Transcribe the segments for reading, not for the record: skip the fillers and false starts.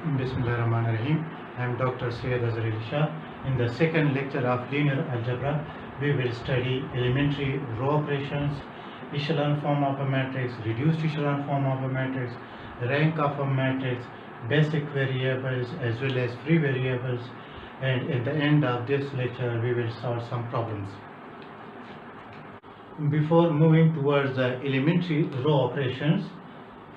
Bismillahirrahmanirrahim. I am Dr. Syed Azhar. In the second lecture of linear algebra, we will study elementary row operations, echelon form of a matrix, reduced echelon form of a matrix, rank of a matrix, basic variables as well as free variables, and at the end of this lecture we will solve some problems. Before moving towards the elementary row operations,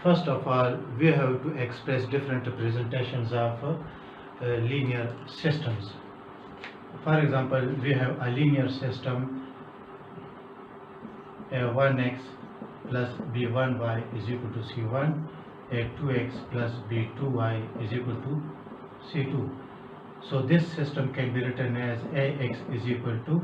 first of all, we have to express different representations of linear systems. For example, we have a linear system a1x plus b1y is equal to c1, a2x plus b2y is equal to c2. So this system can be written as ax is equal to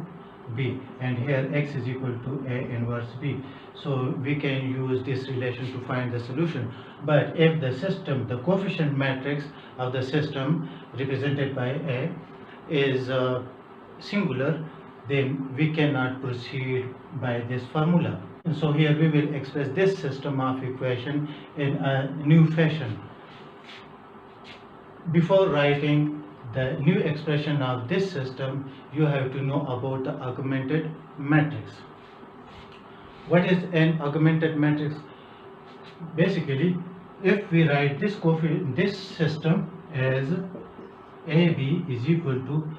b, and here x is equal to a inverse b. So we can use this relation to find the solution. But if the system, the coefficient matrix of the system represented by a is singular, then we cannot proceed by this formula. And so here we will express this system of equation in a new fashion. Before writing the new expression of this system, you have to know about the augmented matrix. What is an augmented matrix? Basically, if we write this system as AB is equal to,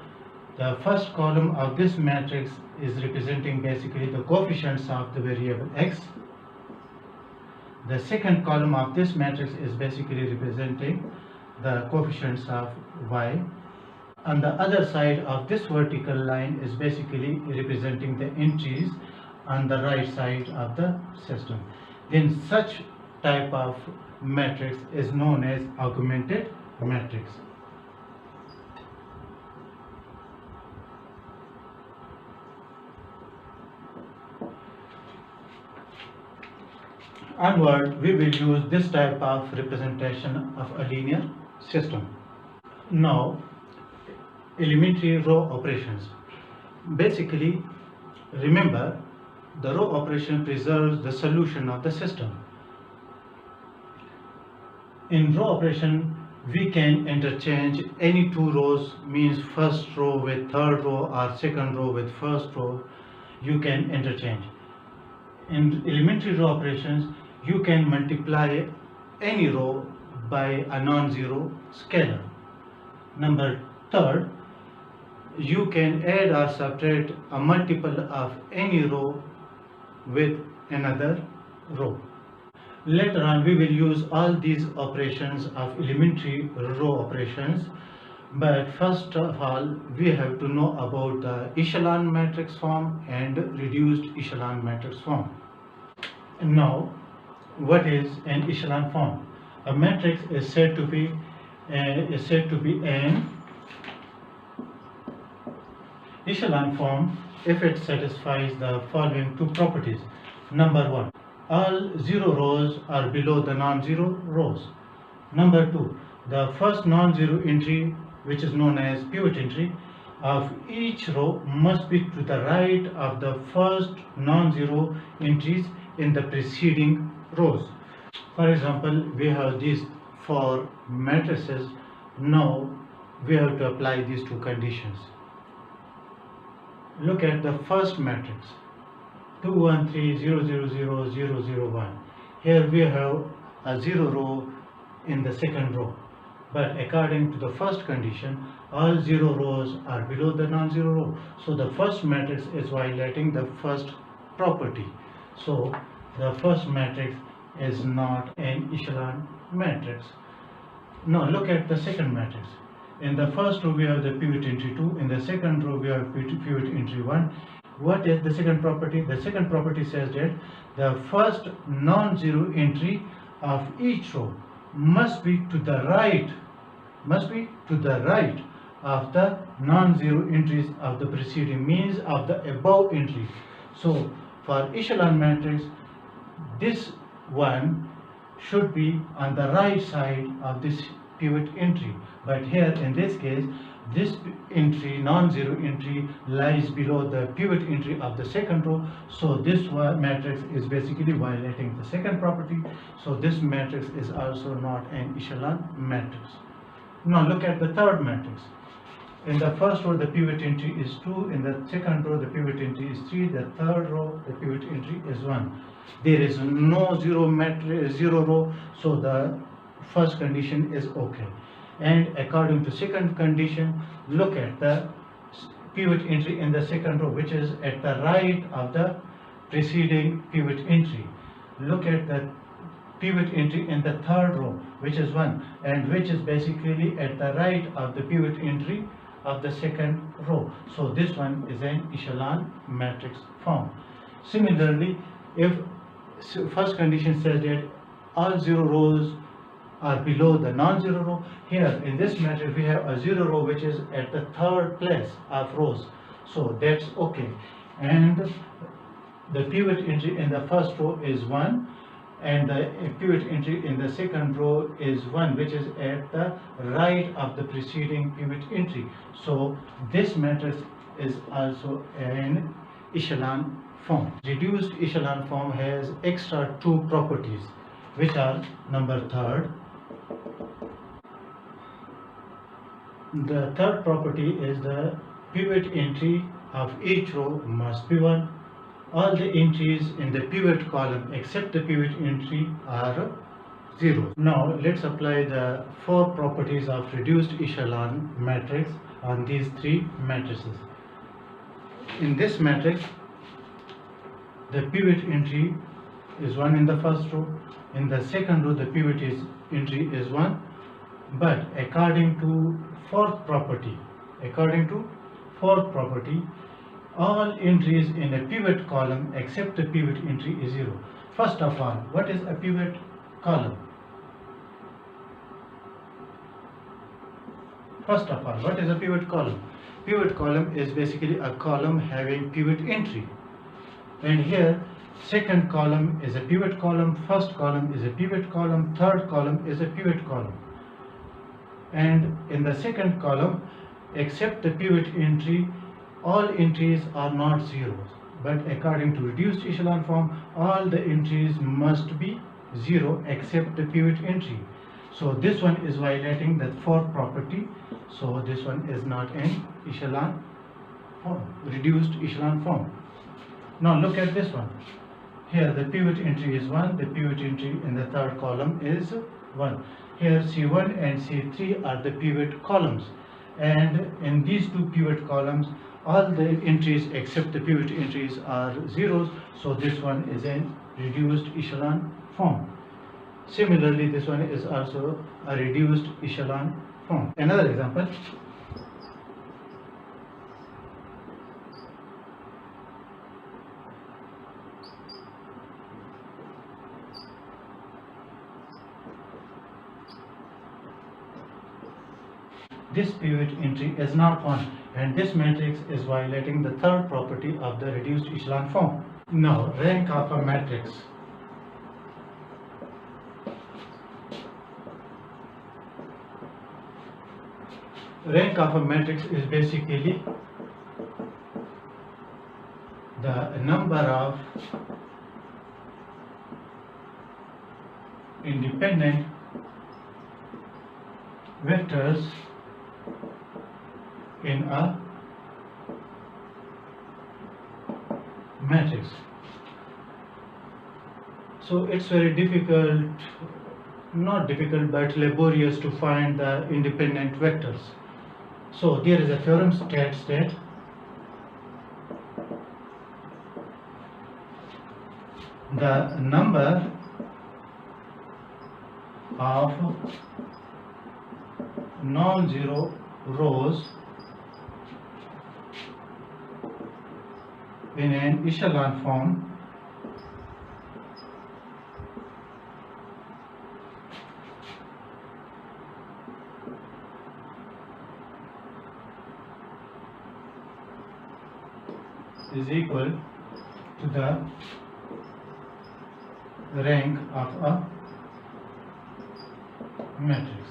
the first column of this matrix is representing basically the coefficients of the variable x. The second column of this matrix is basically representing the coefficients of y. On the other side of this vertical line is basically representing the entries on the right side of the system. Then such type of matrix is known as augmented matrix. Onward, we will use this type of representation of a linear system. Now, elementary row operations. Basically, remember, the row operation preserves the solution of the system. In row operation, we can interchange any two rows, means first row with third row or second row with first row. You can interchange. In elementary row operations, you can multiply any row by a non-zero scalar. Number third, you can add or subtract a multiple of any row with another row. Later on, we will use all these operations of elementary row operations, but first of all, we have to know about the echelon matrix form and reduced echelon matrix form. Now, what is an echelon form? A matrix is said to be an echelon form if it satisfies the following two properties. Number one, all zero rows are below the non-zero rows. Number two, the first non-zero entry, which is known as pivot entry, of each row must be to the right of the first non-zero entries in the preceding rows. For example, we have these four matrices. Now we have to apply these two conditions. Look at the first matrix, 2, 1, 3, 0, 0, 0, 0, 0, 1. Here we have a zero row in the second row. But according to the first condition, all zero rows are below the non-zero row. So the first matrix is violating the first property. So the first matrix is not an echelon matrix. Now look at the second matrix. In the first row we have the pivot entry 2, in the second row we have pivot entry 1. What is the second property? The second property says that the first non-zero entry of each row must be to the right of the non-zero entries of the preceding, means of the above entry. So for echelon matrix, this one should be on the right side of this pivot entry, but here in this case this entry, non-zero entry, lies below the pivot entry of the second row. So this matrix is basically violating the second property. So this matrix is also not an echelon matrix. Now look at the third matrix. In the first row the pivot entry is 2, in the second row the pivot entry is 3, the third row the pivot entry is 1. There is no zero row, so the first condition is okay. And according to second condition, look at the pivot entry in the second row, which is at the right of the preceding pivot entry. Look at the pivot entry in the third row, which is 1, and which is basically at the right of the pivot entry of the second row. So this one is an echelon matrix form. Similarly, if first condition says that all 0 rows are below the non-zero row, here in this matrix we have a 0 row which is at the third place of rows, so that's okay. And the pivot entry in the first row is 1, and the pivot entry in the second row is 1, which is at the right of the preceding pivot entry. So this matrix is also an echelon form. Reduced echelon form has extra 2 properties, which are number third. The third property is the pivot entry of each row must be 1. All the entries in the pivot column except the pivot entry are 0. Now let's apply the 4 properties of reduced echelon matrix on these 3 matrices. In this matrix, the pivot entry is 1 in the first row. In the second row, the pivot entry is 1. But according to fourth property, all entries in a pivot column except the pivot entry is 0. First of all, what is a pivot column? Pivot column is basically a column having pivot entry. And here, second column is a pivot column, first column is a pivot column, third column is a pivot column. And in the second column, except the pivot entry, all entries are not zeros. But according to reduced echelon form, all the entries must be 0 except the pivot entry. So this one is violating the fourth property. So this one is not an echelon form, reduced echelon form. Now look at this one. Here the pivot entry is 1, the pivot entry in the third column is 1. Here C1 and C3 are the pivot columns, and in these 2 pivot columns all the entries except the pivot entries are zeros, so this one is a reduced echelon form. Similarly, this one is also a reduced echelon form. Another example. This pivot entry is not 1, and this matrix is violating the third property of the reduced echelon form. Now, rank of a matrix. Rank of a matrix is basically the number of independent vectors in a matrix. So it's very difficult, not difficult but laborious to find the independent vectors. So there is a theorem states that the number of non-zero rows in an echelon form is equal to the rank of a matrix.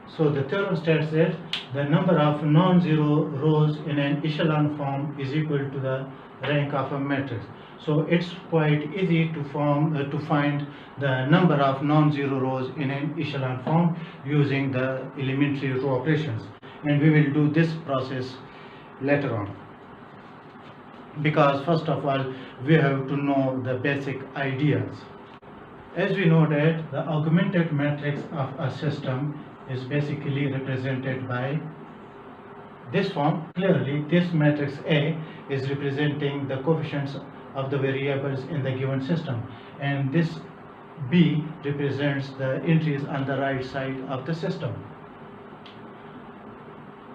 So the theorem states that the number of non-zero rows in an echelon form is equal to the rank of a matrix. So it's quite easy to find the number of non-zero rows in an echelon form using the elementary row operations, and we will do this process later on, because first of all we have to know the basic ideas. As we know that the augmented matrix of a system is basically represented by this form. Clearly, this matrix A is representing the coefficients of the variables in the given system, and this B represents the entries on the right side of the system.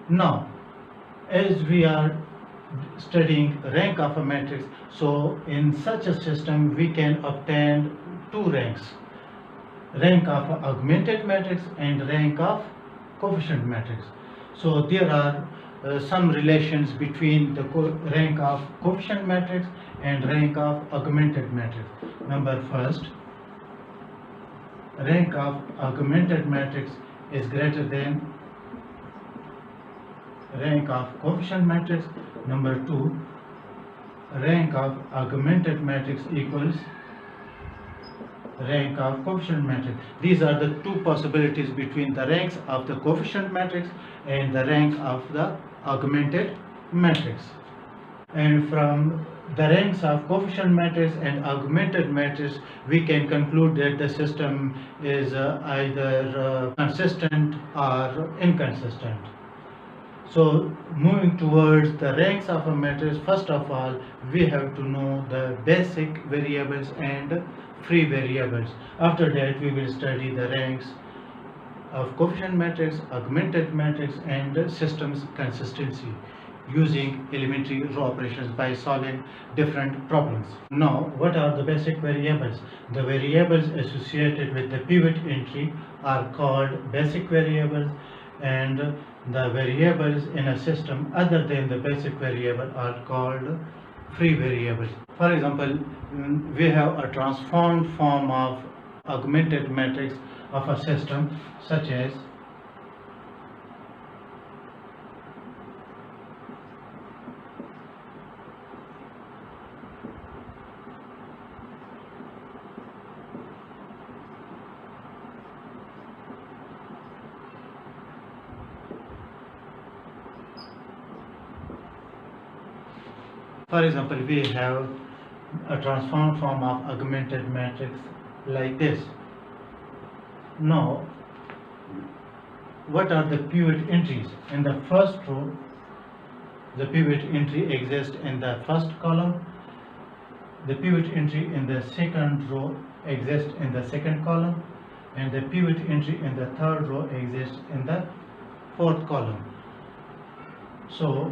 Now, as we are studying rank of a matrix, so in such a system we can obtain two ranks: rank of augmented matrix and rank of coefficient matrix. So there are some relations between the rank of coefficient matrix and rank of augmented matrix. Number first, rank of augmented matrix is greater than rank of coefficient matrix. Number two, rank of augmented matrix equals rank of coefficient matrix. These are the two possibilities between the ranks of the coefficient matrix and the rank of the augmented matrix. And from the ranks of coefficient matrix and augmented matrix, we can conclude that the system is either consistent or inconsistent. So moving towards the ranks of a matrix, first of all we have to know the basic variables and free variables. After that we will study the ranks of coefficient matrix, augmented matrix, and systems consistency using elementary row operations by solving different problems. Now, what are the basic variables? The variables associated with the pivot entry are called basic variables, and the variables in a system other than the basic variable are called free variables. For example, we have a transformed form of augmented matrix of a system, such as we have a transformed form of augmented matrix like this. Now, what are the pivot entries? In the first row, the pivot entry exists in the first column. The pivot entry in the second row exists in the second column, and the pivot entry in the third row exists in the fourth column. So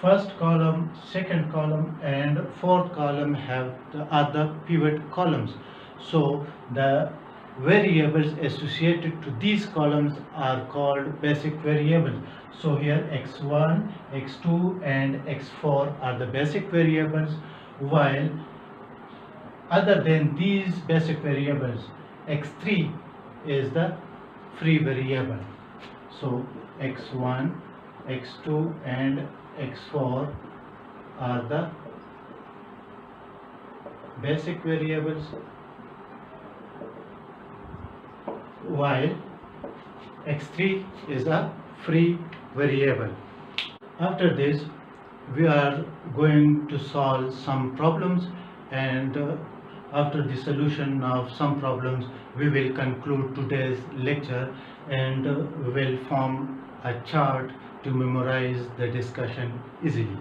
first column, second column, and fourth column have the other pivot columns. So the variables associated to these columns are called basic variables. So here x1, x2, and x4 are the basic variables, while other than these basic variables, x3 is the free variable. So x1, x2, and x4 are the basic variables, while x3 is a free variable. After this, we are going to solve some problems, and after the solution of some problems we will conclude today's lecture, and we will form a chart to memorize the discussion easily.